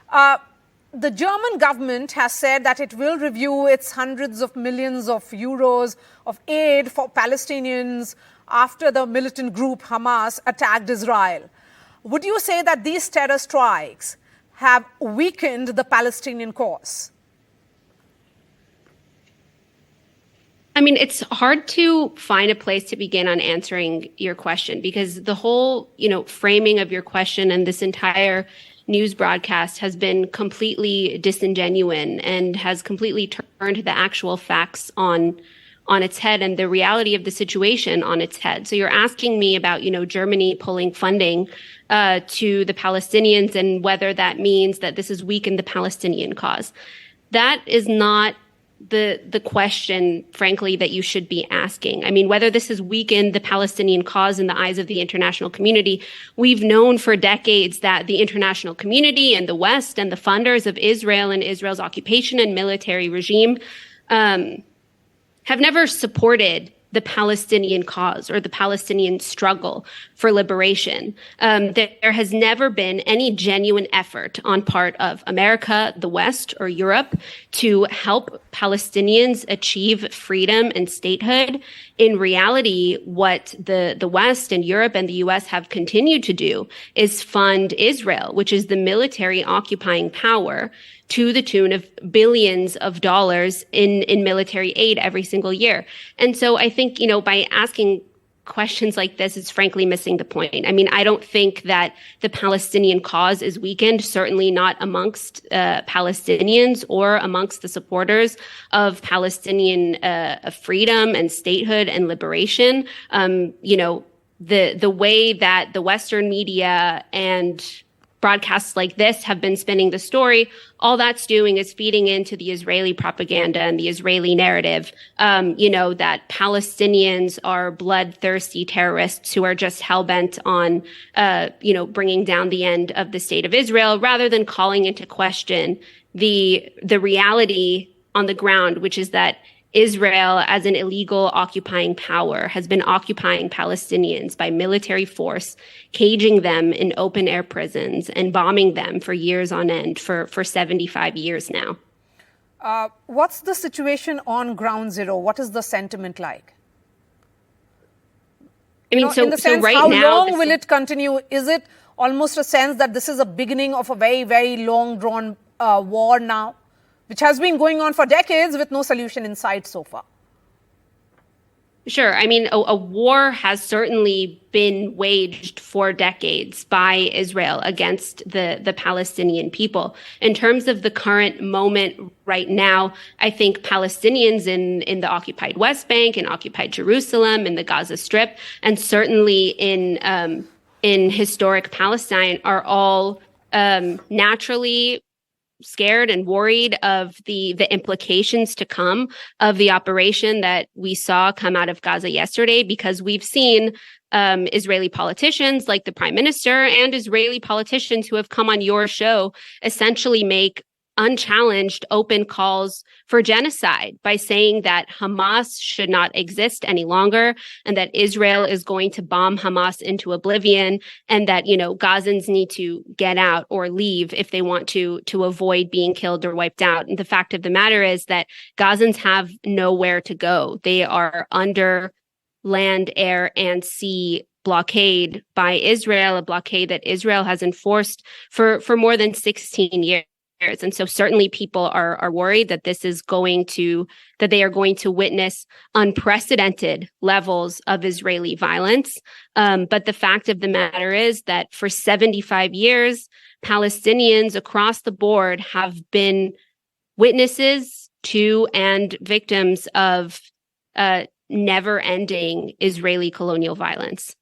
Uh, the German government has said that it will review its hundreds of millions of euros of aid for Palestinians after the militant group Hamas attacked Israel. Would you say that these terror strikes have weakened the Palestinian cause? I mean, it's hard to find a place to begin on answering your question because the whole, framing of your question and this entire news broadcast has been completely disingenuous and has completely turned the actual facts on its head and the reality of the situation on its head. So you're asking me about, Germany pulling funding to the Palestinians and whether that means that this has weakened the Palestinian cause. That is not the question, frankly, that you should be asking. I mean, whether this has weakened the Palestinian cause in the eyes of the international community, we've known for decades that the international community and the West and the funders of Israel and Israel's occupation and military regime have never supported the Palestinian cause or the Palestinian struggle for liberation. There has never been any genuine effort on part of America, the West, or Europe to help Palestinians achieve freedom and statehood. In reality, what the West and Europe and the U.S. have continued to do is fund Israel, which is the military occupying power, to the tune of billions of dollars in military aid every single year. And so I think, by asking questions like this, it's frankly missing the point. I mean, I don't think that the Palestinian cause is weakened, certainly not amongst Palestinians or amongst the supporters of Palestinian freedom and statehood and liberation. The way that the Western media and broadcasts like this have been spinning the story, all that's doing is feeding into the Israeli propaganda and the Israeli narrative, that Palestinians are bloodthirsty terrorists who are just hell-bent on, bringing down the end of the state of Israel, rather than calling into question the reality on the ground, which is that Israel, as an illegal occupying power, has been occupying Palestinians by military force, caging them in open-air prisons and bombing them for years on end for 75 years now. What's the situation on ground zero? What is the sentiment like? I mean, in the sense, right how now, long will it continue? Is it almost a sense that this is a beginning of a very, very long-drawn war now, which has been going on for decades with no solution in sight so far? Sure. I mean, a war has certainly been waged for decades by Israel against the Palestinian people. In terms of the current moment right now, I think Palestinians in the occupied West Bank, in occupied Jerusalem, in the Gaza Strip, and certainly in historic Palestine are all naturally scared and worried of the implications to come of the operation that we saw come out of Gaza yesterday, because we've seen Israeli politicians like the prime minister and Israeli politicians who have come on your show essentially make unchallenged open calls for genocide by saying that Hamas should not exist any longer and that Israel is going to bomb Hamas into oblivion, and that, Gazans need to get out or leave if they want to avoid being killed or wiped out. And the fact of the matter is that Gazans have nowhere to go. They are under land, air, and sea blockade by Israel, a blockade that Israel has enforced for more than 16 years. And so certainly people are worried that they are going to witness unprecedented levels of Israeli violence. But the fact of the matter is that for 75 years, Palestinians across the board have been witnesses to and victims of never-ending Israeli colonial violence.